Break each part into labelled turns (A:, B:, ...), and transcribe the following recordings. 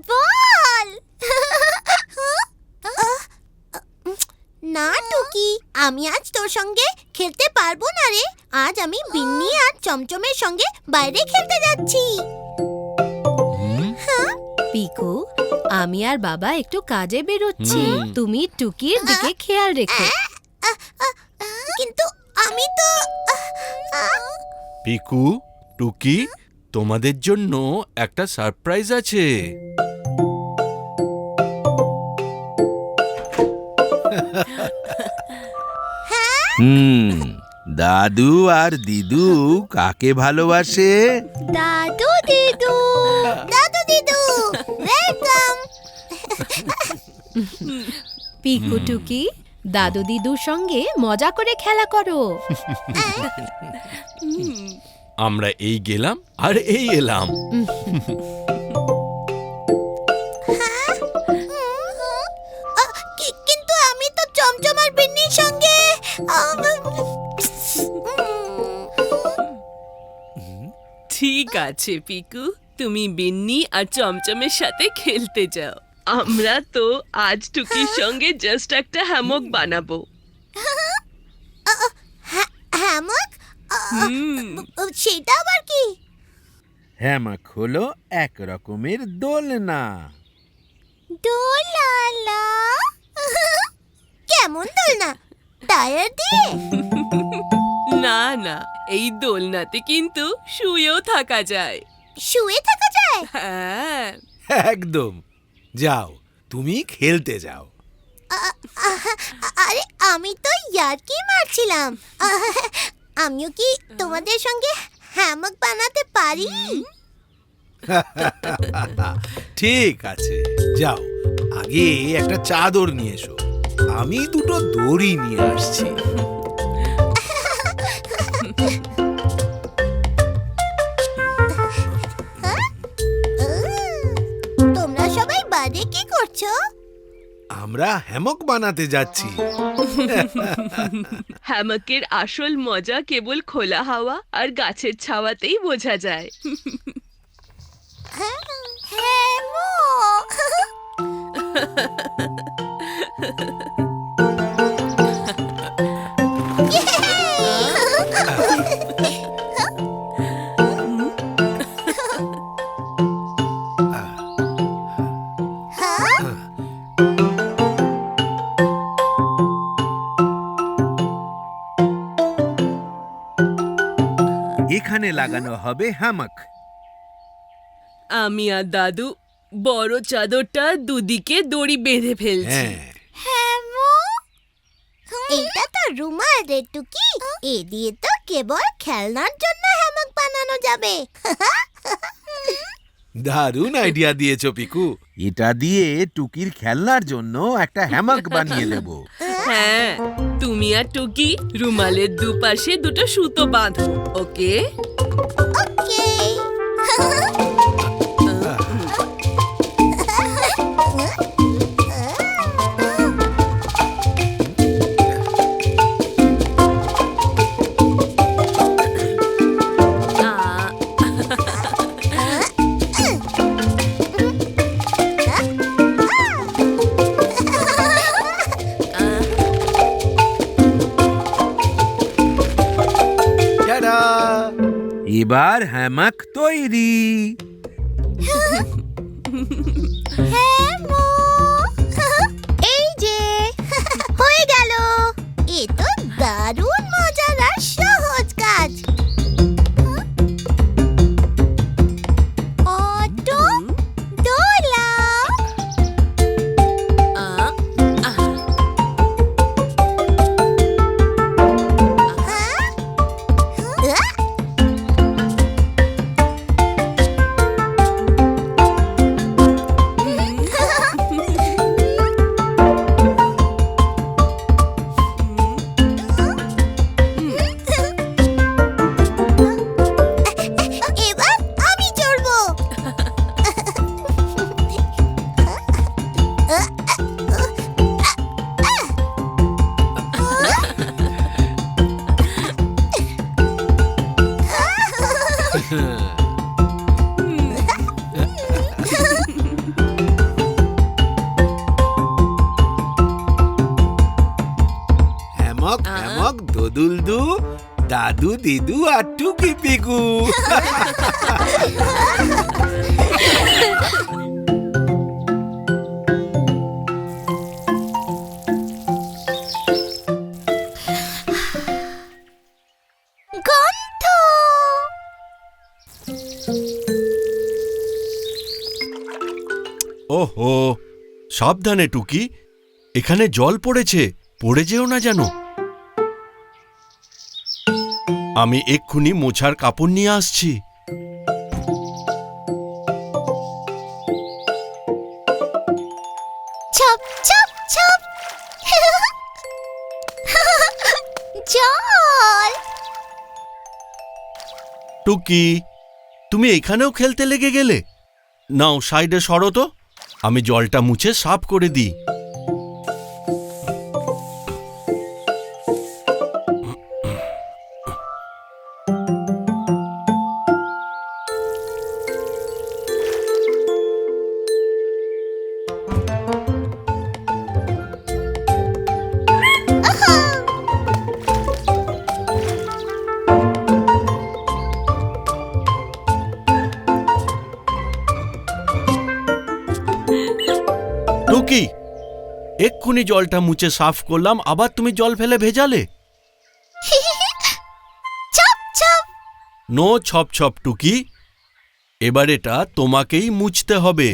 A: বল। না টুকি, আমি আজ তোর সঙ্গে খেলতে পারবো না রে। আজ আমি বিন্নি আর চমচমের সঙ্গে বাইরে খেলতে যাচ্ছি।
B: পিকু, আমি আর বাবা একটু কাজে বেরোচ্ছি, তুমি টুকির দিকে খেয়াল রেখো।
A: কিন্তু আমি তো
C: পিকু, টুকি, তোমাদের জন্য একটা সারপ্রাইজ আছে।
D: দাদু আর দিদু কাকে ভালোবাসে?
A: দাদু দিদু। দাদু দিদু, ওয়েলকাম।
B: পিকু টুকি, দাদু দিদুর সঙ্গে মজা করে খেলা করো।
C: আমরা এই গেলাম আর এই এলাম।
A: কিন্তু আমি তো চমচম আর বিন্নির সঙ্গে
E: ঠিক আছে পিকু, তুমি বিন্নি আর চমচমের সাথে খেলতে যাও। আমরা তো আজ টুকির সঙ্গে জাস্ট একটা হ্যামক বানাবো।
A: হ্যামক? সেটা আবার কি?
D: হ্যামাক হলো এক রকমের দোলনা।
A: দোলালা? কেমন দোলনা? টায়ার দিয়ে?
E: না না, এই দোলনাতে কিন্তু শুয়েও থাকা যায়।
A: শুয়ে থাকা যায়?
E: হ্যাঁ,
F: একদম। যাও, তুমি খেলতে যাও।
A: আরে আমি তো ইয়ার্কি মারছিলাম। আমিও কি তোমাদের সঙ্গে হ্যামক বানাতে পারি?
F: ঠিক আছে, যাও, আগে একটা চাদর নিয়ে এসো, আমি দুটো দড়ি নিয়ে আসছি।
A: তোমরা সবাই বাইরে কি করছো?
F: আমরা হ্যামক বানাতে যাচ্ছি।
E: হ্যামকের আসল মজা কেবল খোলা হাওয়া আর গাছের ছাওয়াতেই বোঝা যায়।
A: হ্যামক।
D: এখানে লাগানো হবে হ্যামাক।
E: আমি আর দাদু বড় চাদরটা দুদিকে দড়ি বেঁধে ফেলছি।
F: হ্যাঁ,
A: এইটা তো রুমাল রে টুকি। এ দিয়ে তো কেবল খেলনার জন্য হ্যামক বানানো যাবে।
F: দারুণ আইডিয়া দিয়েছো পিকু।
D: এটা দিয়ে টুকির খেলনার জন্য একটা হ্যামাক বানিয়ে দেব।
E: হ্যাঁ, তুমি আর টুকি রুমালের দুপাশে দুটো সুতো বাঁধো, ওকে?
A: ওকে।
F: টাটা।
D: এবার হ্যামাক তৈরি।
A: এই যে হয়ে গেল। এ তো দারুণ মজার আর সহজ কাজ। অটো, দোলা।
F: দাদু দিদু আর টুকি পিকু।
A: গন্ধ।
C: ওহো, সাবধানে টুকি, এখানে জল পড়েছে, পড়ে যেও না যেন। আমি এক্ষুনি মোছার কাপড় নিয়ে আসছি।
A: ছপ ছপ ছপ। জল।
C: টুকি, তুমি এখানেও খেলতে লেগে গেলে? নাও সাইডে সরো তো, আমি জলটা মুছে সাফ করে দিই। টুকি, এক্ষুনি জলটা মুছে সাফ করলাম, আবার তুমি জল ফেলে ভেজালে।
A: ছপ ছপ।
C: নো ছপ ছপ টুকি, এবার এটা তোমাকেই মুছতে হবে।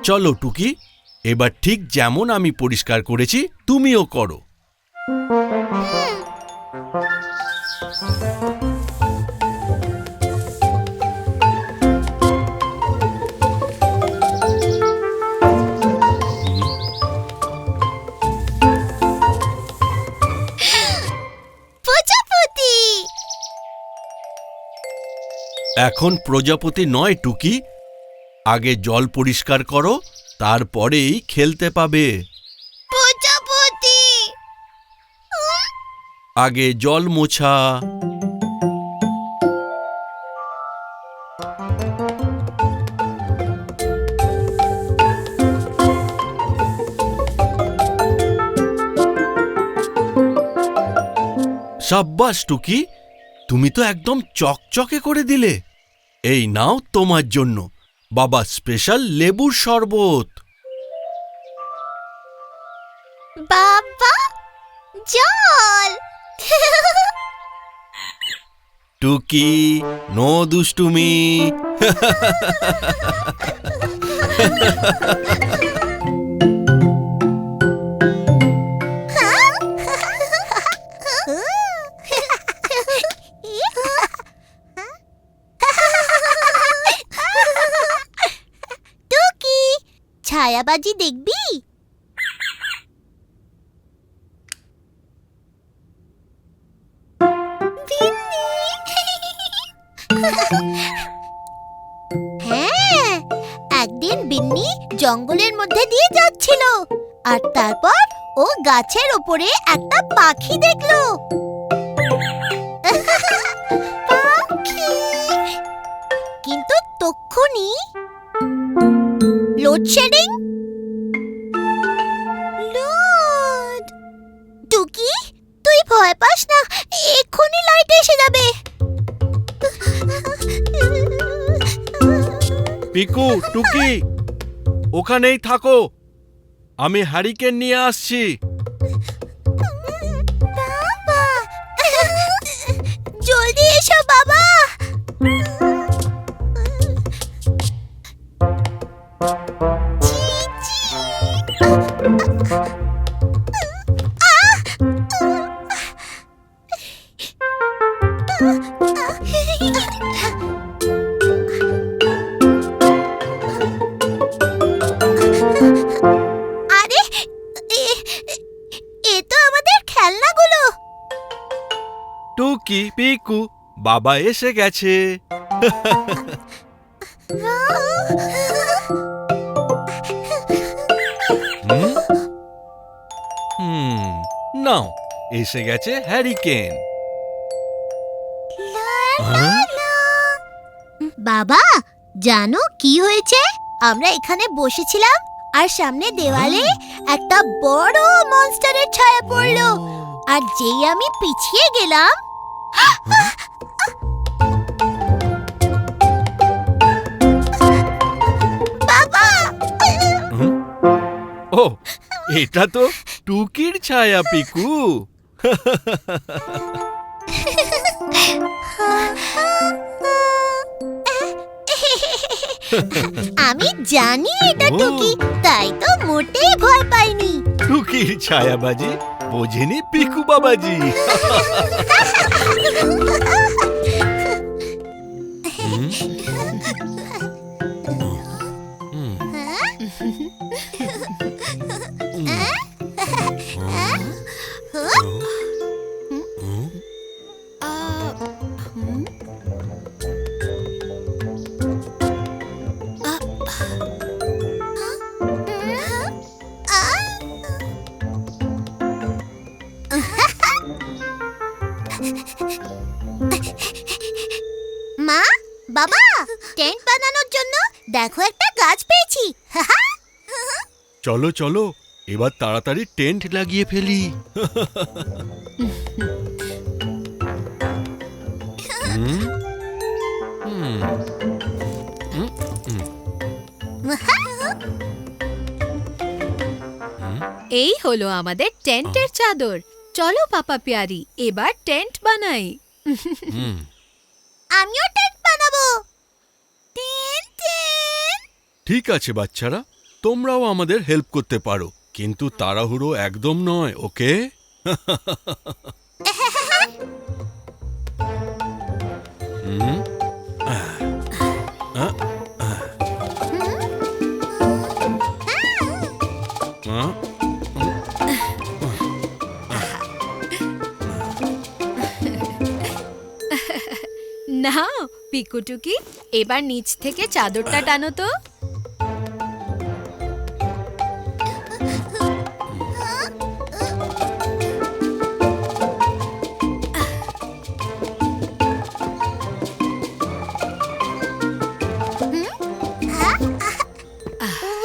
C: চলো টুকি, এবার ঠিক যেমন আমি পরিষ্কার করেছি তুমিও করো।
A: প্রজাপতি।
C: এখন প্রজাপতি নয় টুকি, আগে জল পরিষ্কার করো, তারপরেই খেলতে পাবে।
A: প্রজাপতি।
C: আগে জল মোছা। সাব্বাস টুকি, তুমি তো একদম চকচকে করে দিলে। এই নাও তোমার জন্য বাবা স্পেশাল লেবুর শরবত।
A: বাবা, জল।
C: টুকি, নো দুষ্টুমি।
A: টুকি, ছায়াবাজি দেখবি? হ্যাঁ, একদিন বিন্নি জঙ্গলের মধ্যে দিয়ে যাচ্ছিল, আর তারপর ও গাছের ওপরে একটা পাখি দেখলো। পাখি। কিন্তু তক্ষুনি লোডশেডিং। লোড। টুকি, তুই ভয় পাস না, এক্ষুনি লাইট এসে যাবে।
C: পিকু, টুকি, ওখানেই থাকো, আমি হ্যারিকেন নিয়ে আসছি।
A: বাবা, জলদি এসো বাবা। চি, চি। আরে, এ তো আমাদের খেলনাগুলো।
C: টুকি, পিকু, বাবা এসে গেছে। হুম? নাও, এসে গেছে হ্যারিকেন। হ্যাঁ?
A: বাবা, জানো কি হয়েছে? আমরা এখানে বসেছিলাম আর সামনে দেওয়ালে একটা বড় মনস্টারের ছায়া পড়লো। আর যেই আমি পিছিয়ে গেলাম, বাবা!
C: ও, এটা তো টুকির ছায়া পিকু।
A: আমি জানি এটা
C: ও।
A: টুকি, তাই তো মোটেই ভয় পাইনি।
C: টুকির ছায়াবাজি বোঝেনি পিকু বাবাজি। হুম? হুম।
A: মা, বাবা, টেন্ট বানানোর জন্য দেখো একটা গাছ পেয়েছি।
C: চলো চলো, এবার তাড়াতাড়ি টেন্ট লাগিয়ে ফেলি। হুম? হুম। হুম, হুম।
B: এই হলো আমাদের টেন্টের চাদর। চলো পাপা পিয়ারি, এবার টেন্ট বানাই।
C: হুম।
A: আমিও টেন্ট বানাবো। Tent, tent.
C: ঠিক আছে বাচ্চারা, তোমরাও আমাদের হেল্প করতে পারো, কিন্তু তাড়াহুড়ো একদম নয়, ওকে? হুম? আহ, আহ, আহ। আহ,
B: নাও পিকুটুকি, এবার নিচ থেকে চাদরটা টানো তো।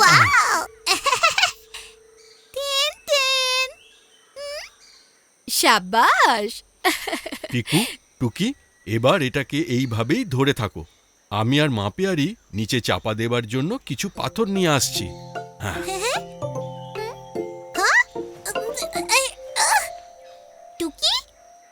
A: ওয়াও! Tent, tent.
B: সাবাস।
C: পিকু, টুকি, এবার এটাকে এইভাবেই ধরে থাকো। আমি আর মা পেয়ারি নিচে চাপা দেবার জন্য কিছু পাথর নিয়ে আসছি। হ্যাঁ।
A: টুকি,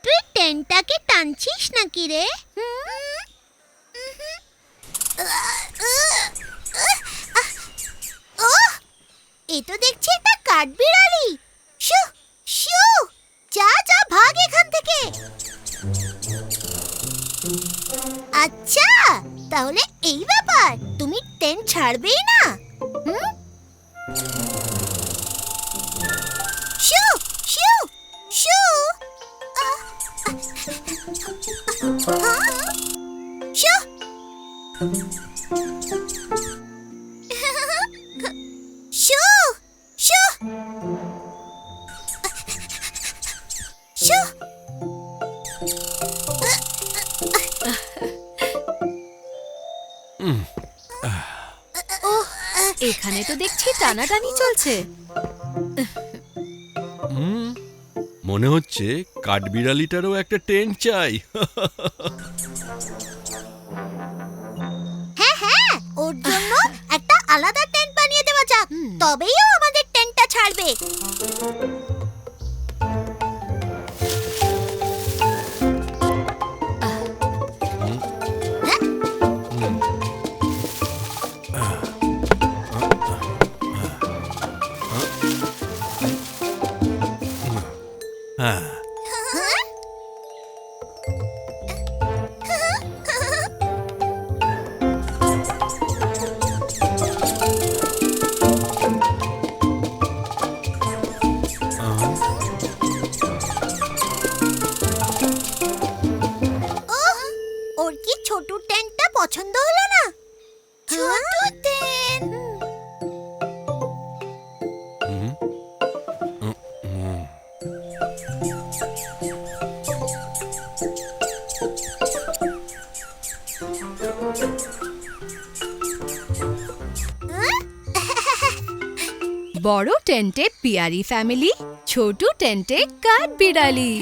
A: তুই টেন্টটাকে টানছিস নাকি রে? এ তো দেখছি একটা কাঠবিড়ালি। শু শু, যা যা, ভাগ এখান থেকে। আচ্ছা, তাহলে এই ব্যাপার, তুমি টেন্ট ছাড়বেই না? হুম? শু শু শু। শু। শু শু শু।
B: এখানে তো দেখছি টানাটানি চলছে।
C: হুম, মনে হচ্ছে কাঠবিড়ালিটারও একটা টেন্ট চাই।
A: হ্যাঁ হ্যাঁ, ওর জন্য একটা আলাদা টেন্ট বানিয়ে দেওয়া যাক, তবেই ও আমাদের টেন্টটা ছাড়বে।
C: হ্যাঁ।
A: ওর কি ছোট টেন্টটা পছন্দ হলো না? ছোট টেন্ট।
C: হুম। হুম।
B: বড় টেন্টে পিয়ারি ফ্যামিলি, ছোট টেন্টে কাঠ বিড়ালি।